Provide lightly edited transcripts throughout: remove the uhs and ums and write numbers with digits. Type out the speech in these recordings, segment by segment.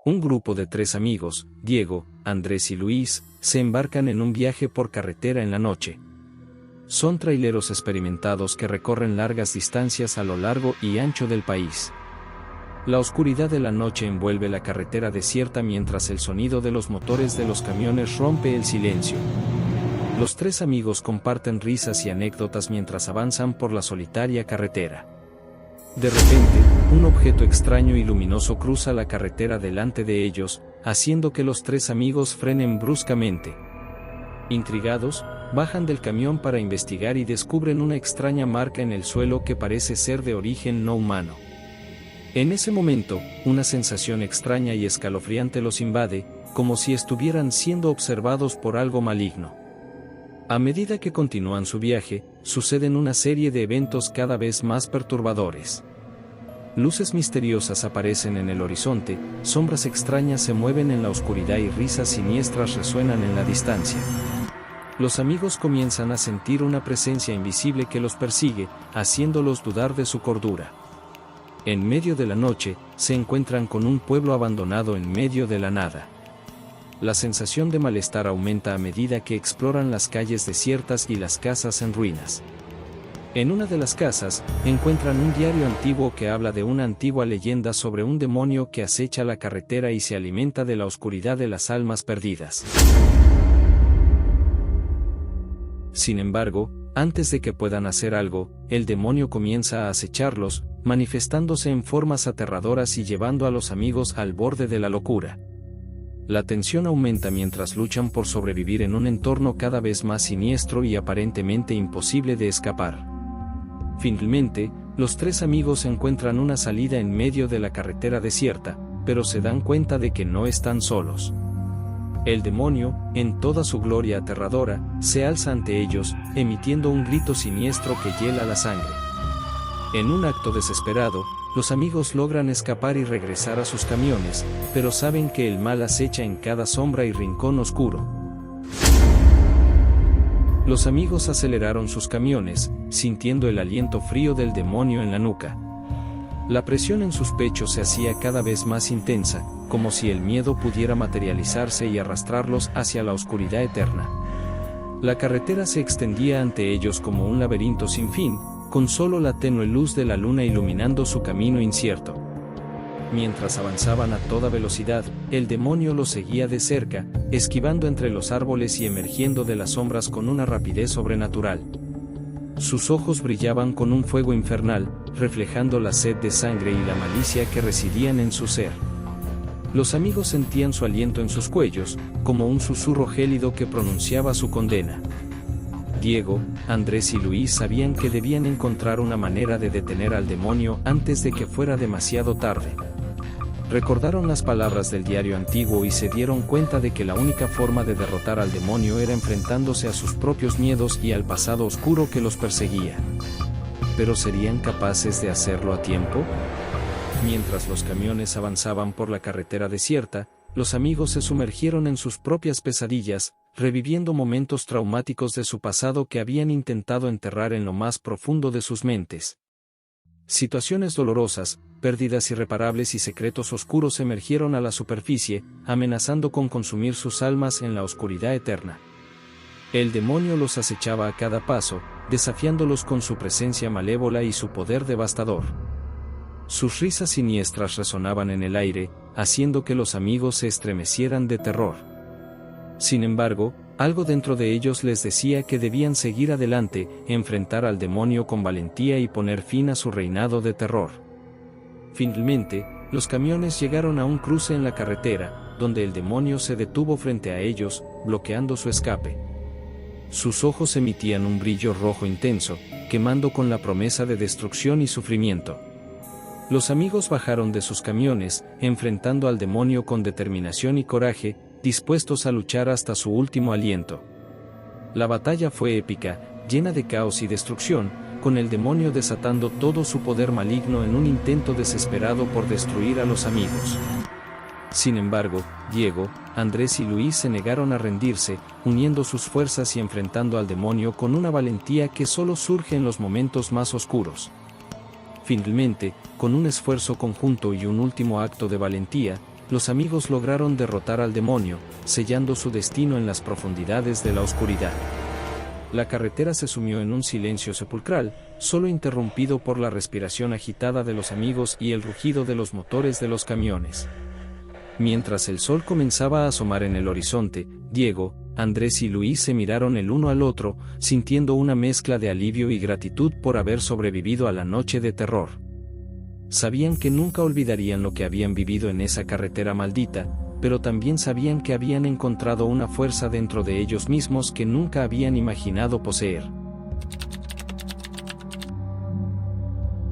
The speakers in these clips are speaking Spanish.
Un grupo de 3 amigos, Diego, Andrés y Luis, se embarcan en un viaje por carretera en la noche. Son traileros experimentados que recorren largas distancias a lo largo y ancho del país. La oscuridad de la noche envuelve la carretera desierta mientras el sonido de los motores de los camiones rompe el silencio. Los 3 amigos comparten risas y anécdotas mientras avanzan por la solitaria carretera. De repente, un objeto extraño y luminoso cruza la carretera delante de ellos, haciendo que los 3 amigos frenen bruscamente. Intrigados, bajan del camión para investigar y descubren una extraña marca en el suelo que parece ser de origen no humano. En ese momento, una sensación extraña y escalofriante los invade, como si estuvieran siendo observados por algo maligno. A medida que continúan su viaje, suceden una serie de eventos cada vez más perturbadores. Luces misteriosas aparecen en el horizonte, sombras extrañas se mueven en la oscuridad y risas siniestras resuenan en la distancia. Los amigos comienzan a sentir una presencia invisible que los persigue, haciéndolos dudar de su cordura. En medio de la noche, se encuentran con un pueblo abandonado en medio de la nada. La sensación de malestar aumenta a medida que exploran las calles desiertas y las casas en ruinas. En una de las casas, encuentran un diario antiguo que habla de una antigua leyenda sobre un demonio que acecha la carretera y se alimenta de la oscuridad de las almas perdidas. Sin embargo, antes de que puedan hacer algo, el demonio comienza a acecharlos, manifestándose en formas aterradoras y llevando a los amigos al borde de la locura. La tensión aumenta mientras luchan por sobrevivir en un entorno cada vez más siniestro y aparentemente imposible de escapar. Finalmente, los 3 amigos encuentran una salida en medio de la carretera desierta, pero se dan cuenta de que no están solos. El demonio, en toda su gloria aterradora, se alza ante ellos, emitiendo un grito siniestro que hiela la sangre. En un acto desesperado, los amigos logran escapar y regresar a sus camiones, pero saben que el mal acecha en cada sombra y rincón oscuro. Los amigos aceleraron sus camiones, sintiendo el aliento frío del demonio en la nuca. La presión en sus pechos se hacía cada vez más intensa, como si el miedo pudiera materializarse y arrastrarlos hacia la oscuridad eterna. La carretera se extendía ante ellos como un laberinto sin fin, con solo la tenue luz de la luna iluminando su camino incierto. Mientras avanzaban a toda velocidad, el demonio los seguía de cerca, esquivando entre los árboles y emergiendo de las sombras con una rapidez sobrenatural. Sus ojos brillaban con un fuego infernal, reflejando la sed de sangre y la malicia que residían en su ser. Los amigos sentían su aliento en sus cuellos, como un susurro gélido que pronunciaba su condena. Diego, Andrés y Luis sabían que debían encontrar una manera de detener al demonio antes de que fuera demasiado tarde. Recordaron las palabras del diario antiguo y se dieron cuenta de que la única forma de derrotar al demonio era enfrentándose a sus propios miedos y al pasado oscuro que los perseguía. ¿Pero serían capaces de hacerlo a tiempo? Mientras los camiones avanzaban por la carretera desierta, los amigos se sumergieron en sus propias pesadillas, reviviendo momentos traumáticos de su pasado que habían intentado enterrar en lo más profundo de sus mentes. Situaciones dolorosas, pérdidas irreparables y secretos oscuros emergieron a la superficie, amenazando con consumir sus almas en la oscuridad eterna. El demonio los acechaba a cada paso, desafiándolos con su presencia malévola y su poder devastador. Sus risas siniestras resonaban en el aire, haciendo que los amigos se estremecieran de terror. Sin embargo, algo dentro de ellos les decía que debían seguir adelante, enfrentar al demonio con valentía y poner fin a su reinado de terror. Finalmente, los camiones llegaron a un cruce en la carretera, donde el demonio se detuvo frente a ellos, bloqueando su escape. Sus ojos emitían un brillo rojo intenso, quemando con la promesa de destrucción y sufrimiento. Los amigos bajaron de sus camiones, enfrentando al demonio con determinación y coraje, dispuestos a luchar hasta su último aliento. La batalla fue épica, llena de caos y destrucción, con el demonio desatando todo su poder maligno en un intento desesperado por destruir a los amigos. Sin embargo, Diego, Andrés y Luis se negaron a rendirse, uniendo sus fuerzas y enfrentando al demonio con una valentía que solo surge en los momentos más oscuros. Finalmente, con un esfuerzo conjunto y un último acto de valentía, los amigos lograron derrotar al demonio, sellando su destino en las profundidades de la oscuridad. La carretera se sumió en un silencio sepulcral, solo interrumpido por la respiración agitada de los amigos y el rugido de los motores de los camiones. Mientras el sol comenzaba a asomar en el horizonte, Diego, Andrés y Luis se miraron el uno al otro, sintiendo una mezcla de alivio y gratitud por haber sobrevivido a la noche de terror. Sabían que nunca olvidarían lo que habían vivido en esa carretera maldita, pero también sabían que habían encontrado una fuerza dentro de ellos mismos que nunca habían imaginado poseer.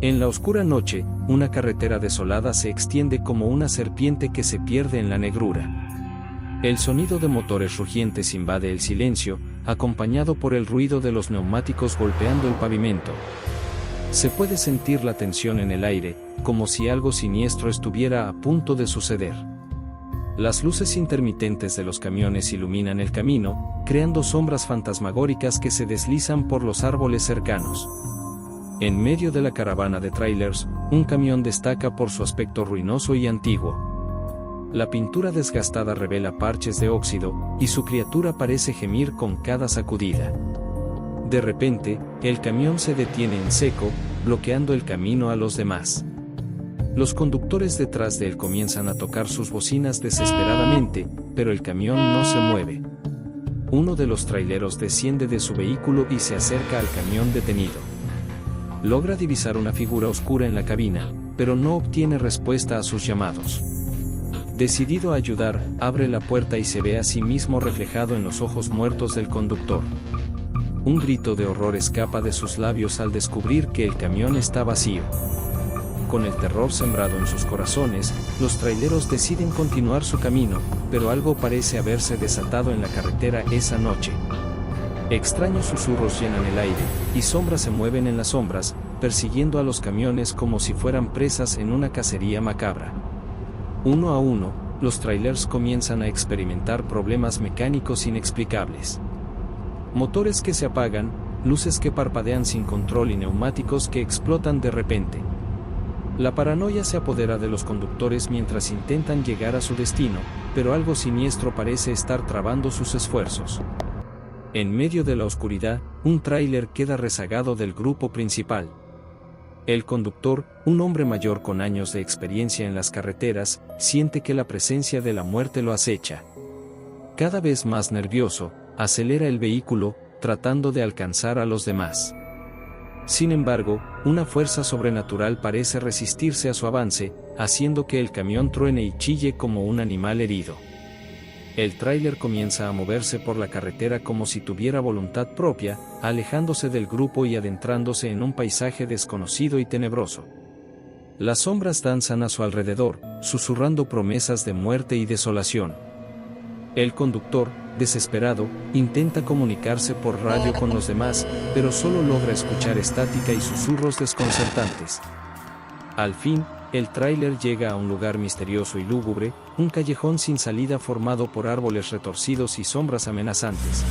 En la oscura noche, una carretera desolada se extiende como una serpiente que se pierde en la negrura. El sonido de motores rugientes invade el silencio, acompañado por el ruido de los neumáticos golpeando el pavimento. Se puede sentir la tensión en el aire, como si algo siniestro estuviera a punto de suceder. Las luces intermitentes de los camiones iluminan el camino, creando sombras fantasmagóricas que se deslizan por los árboles cercanos. En medio de la caravana de trailers, un camión destaca por su aspecto ruinoso y antiguo. La pintura desgastada revela parches de óxido, y su criatura parece gemir con cada sacudida. De repente, el camión se detiene en seco, bloqueando el camino a los demás. Los conductores detrás de él comienzan a tocar sus bocinas desesperadamente, pero el camión no se mueve. Uno de los traileros desciende de su vehículo y se acerca al camión detenido. Logra divisar una figura oscura en la cabina, pero no obtiene respuesta a sus llamados. Decidido a ayudar, abre la puerta y se ve a sí mismo reflejado en los ojos muertos del conductor. Un grito de horror escapa de sus labios al descubrir que el camión está vacío. Con el terror sembrado en sus corazones, los traileros deciden continuar su camino, pero algo parece haberse desatado en la carretera esa noche. Extraños susurros llenan el aire, y sombras se mueven en las sombras, persiguiendo a los camiones como si fueran presas en una cacería macabra. Uno a uno, los trailers comienzan a experimentar problemas mecánicos inexplicables. Motores que se apagan, luces que parpadean sin control y neumáticos que explotan de repente. La paranoia se apodera de los conductores mientras intentan llegar a su destino, pero algo siniestro parece estar trabando sus esfuerzos. En medio de la oscuridad, un tráiler queda rezagado del grupo principal. El conductor, un hombre mayor con años de experiencia en las carreteras, siente que la presencia de la muerte lo acecha. Cada vez más nervioso, acelera el vehículo, tratando de alcanzar a los demás. Sin embargo, una fuerza sobrenatural parece resistirse a su avance, haciendo que el camión truene y chille como un animal herido. El tráiler comienza a moverse por la carretera como si tuviera voluntad propia, alejándose del grupo y adentrándose en un paisaje desconocido y tenebroso. Las sombras danzan a su alrededor, susurrando promesas de muerte y desolación. El conductor, desesperado, intenta comunicarse por radio con los demás, pero solo logra escuchar estática y susurros desconcertantes. Al fin, el tráiler llega a un lugar misterioso y lúgubre, un callejón sin salida formado por árboles retorcidos y sombras amenazantes.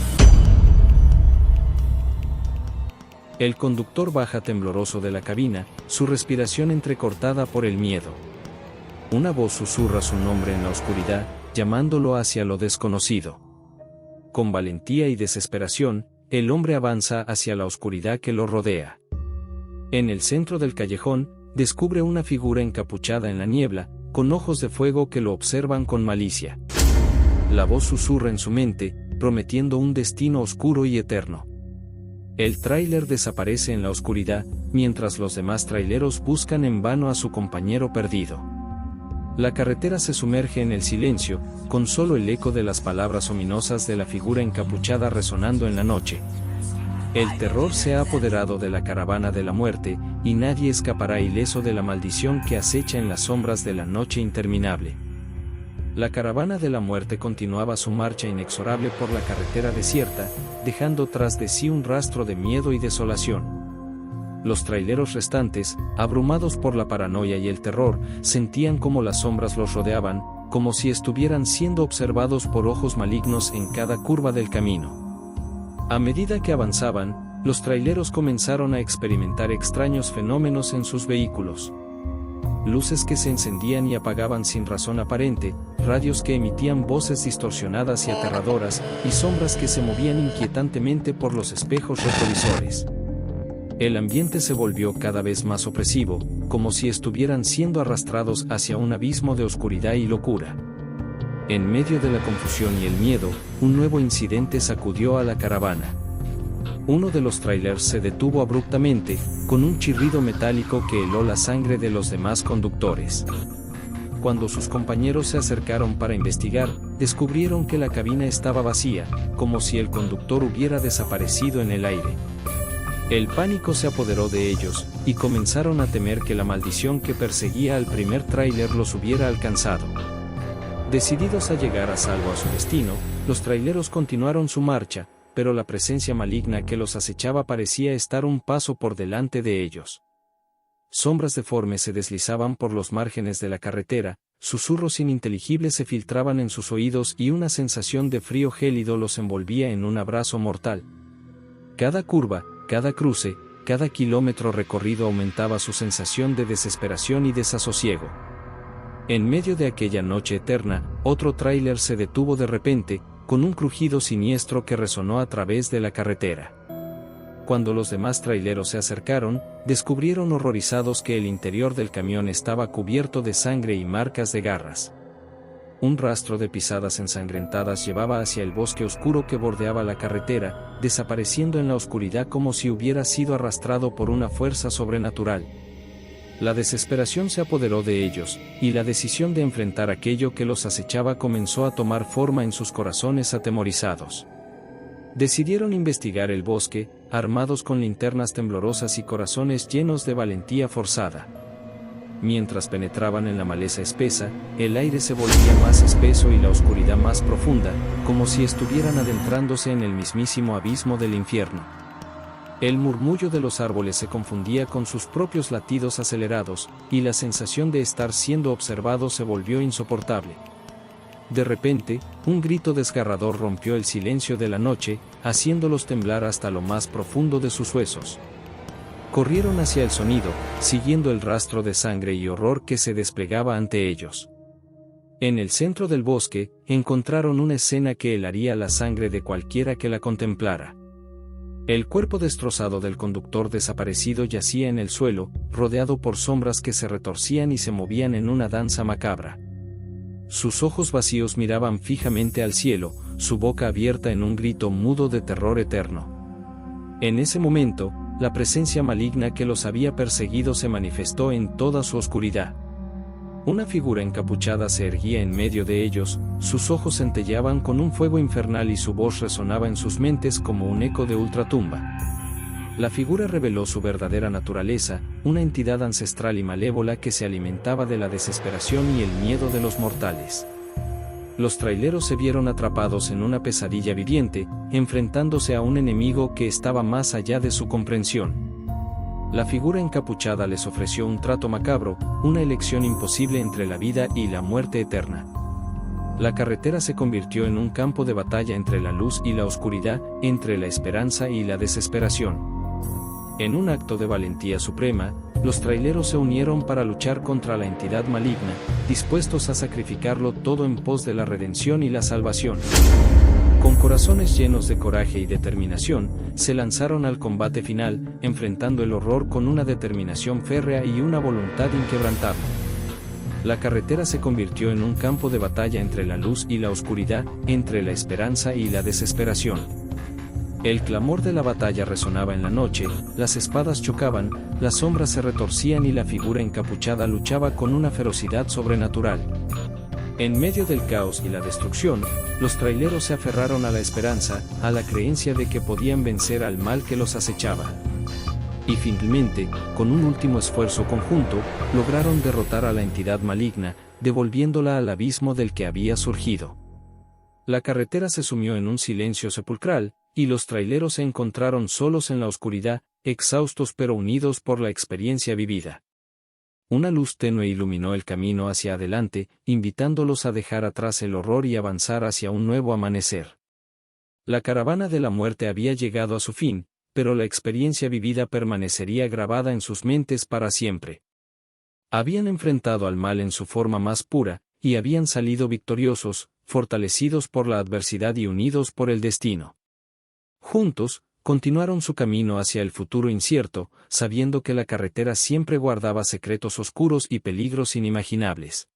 El conductor baja tembloroso de la cabina, su respiración entrecortada por el miedo. Una voz susurra su nombre en la oscuridad, llamándolo hacia lo desconocido. Con valentía y desesperación, el hombre avanza hacia la oscuridad que lo rodea. En el centro del callejón, descubre una figura encapuchada en la niebla, con ojos de fuego que lo observan con malicia. La voz susurra en su mente, prometiendo un destino oscuro y eterno. El tráiler desaparece en la oscuridad, mientras los demás traileros buscan en vano a su compañero perdido. La carretera se sumerge en el silencio, con solo el eco de las palabras ominosas de la figura encapuchada resonando en la noche. El terror se ha apoderado de la caravana de la muerte, y nadie escapará ileso de la maldición que acecha en las sombras de la noche interminable. La caravana de la muerte continuaba su marcha inexorable por la carretera desierta, dejando tras de sí un rastro de miedo y desolación. Los traileros restantes, abrumados por la paranoia y el terror, sentían como las sombras los rodeaban, como si estuvieran siendo observados por ojos malignos en cada curva del camino. A medida que avanzaban, los traileros comenzaron a experimentar extraños fenómenos en sus vehículos. luces que se encendían y apagaban sin razón aparente, radios que emitían voces distorsionadas y aterradoras, y sombras que se movían inquietantemente por los espejos retrovisores. El ambiente se volvió cada vez más opresivo, como si estuvieran siendo arrastrados hacia un abismo de oscuridad y locura. En medio de la confusión y el miedo, un nuevo incidente sacudió a la caravana. Uno de los trailers se detuvo abruptamente, con un chirrido metálico que heló la sangre de los demás conductores. Cuando sus compañeros se acercaron para investigar, descubrieron que la cabina estaba vacía, como si el conductor hubiera desaparecido en el aire. El pánico se apoderó de ellos, y comenzaron a temer que la maldición que perseguía al primer tráiler los hubiera alcanzado. Decididos a llegar a salvo a su destino, los traileros continuaron su marcha, pero la presencia maligna que los acechaba parecía estar un paso por delante de ellos. Sombras deformes se deslizaban por los márgenes de la carretera, susurros ininteligibles se filtraban en sus oídos y una sensación de frío gélido los envolvía en un abrazo mortal. Cada curva, cada cruce, cada kilómetro recorrido aumentaba su sensación de desesperación y desasosiego. En medio de aquella noche eterna, otro tráiler se detuvo de repente, con un crujido siniestro que resonó a través de la carretera. Cuando los demás traileros se acercaron, descubrieron horrorizados que el interior del camión estaba cubierto de sangre y marcas de garras. Un rastro de pisadas ensangrentadas llevaba hacia el bosque oscuro que bordeaba la carretera, desapareciendo en la oscuridad como si hubiera sido arrastrado por una fuerza sobrenatural. La desesperación se apoderó de ellos, y la decisión de enfrentar aquello que los acechaba comenzó a tomar forma en sus corazones atemorizados. Decidieron investigar el bosque, armados con linternas temblorosas y corazones llenos de valentía forzada. Mientras penetraban en la maleza espesa, el aire se volvía más espeso y la oscuridad más profunda, como si estuvieran adentrándose en el mismísimo abismo del infierno. El murmullo de los árboles se confundía con sus propios latidos acelerados, y la sensación de estar siendo observado se volvió insoportable. De repente, un grito desgarrador rompió el silencio de la noche, haciéndolos temblar hasta lo más profundo de sus huesos. Corrieron hacia el sonido, siguiendo el rastro de sangre y horror que se desplegaba ante ellos. En el centro del bosque, encontraron una escena que helaría la sangre de cualquiera que la contemplara. El cuerpo destrozado del conductor desaparecido yacía en el suelo, rodeado por sombras que se retorcían y se movían en una danza macabra. Sus ojos vacíos miraban fijamente al cielo, su boca abierta en un grito mudo de terror eterno. En ese momento, la presencia maligna que los había perseguido se manifestó en toda su oscuridad. Una figura encapuchada se erguía en medio de ellos, sus ojos centelleaban con un fuego infernal y su voz resonaba en sus mentes como un eco de ultratumba. La figura reveló su verdadera naturaleza, una entidad ancestral y malévola que se alimentaba de la desesperación y el miedo de los mortales. Los traileros se vieron atrapados en una pesadilla viviente, enfrentándose a un enemigo que estaba más allá de su comprensión. La figura encapuchada les ofreció un trato macabro, una elección imposible entre la vida y la muerte eterna. La carretera se convirtió en un campo de batalla entre la luz y la oscuridad, entre la esperanza y la desesperación. En un acto de valentía suprema, los traileros se unieron para luchar contra la entidad maligna, dispuestos a sacrificarlo todo en pos de la redención y la salvación. Con corazones llenos de coraje y determinación, se lanzaron al combate final, enfrentando el horror con una determinación férrea y una voluntad inquebrantable. La carretera se convirtió en un campo de batalla entre la luz y la oscuridad, entre la esperanza y la desesperación. El clamor de la batalla resonaba en la noche, las espadas chocaban, las sombras se retorcían y la figura encapuchada luchaba con una ferocidad sobrenatural. En medio del caos y la destrucción, los traileros se aferraron a la esperanza, a la creencia de que podían vencer al mal que los acechaba. Y finalmente, con un último esfuerzo conjunto, lograron derrotar a la entidad maligna, devolviéndola al abismo del que había surgido. La carretera se sumió en un silencio sepulcral, y los traileros se encontraron solos en la oscuridad, exhaustos pero unidos por la experiencia vivida. Una luz tenue iluminó el camino hacia adelante, invitándolos a dejar atrás el horror y avanzar hacia un nuevo amanecer. La caravana de la muerte había llegado a su fin, pero la experiencia vivida permanecería grabada en sus mentes para siempre. Habían enfrentado al mal en su forma más pura, y habían salido victoriosos, fortalecidos por la adversidad y unidos por el destino. Juntos, continuaron su camino hacia el futuro incierto, sabiendo que la carretera siempre guardaba secretos oscuros y peligros inimaginables.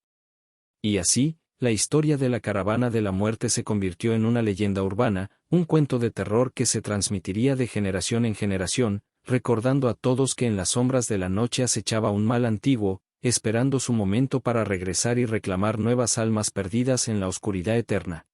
Y así, la historia de la caravana de la muerte se convirtió en una leyenda urbana, un cuento de terror que se transmitiría de generación en generación, recordando a todos que en las sombras de la noche acechaba un mal antiguo, esperando su momento para regresar y reclamar nuevas almas perdidas en la oscuridad eterna.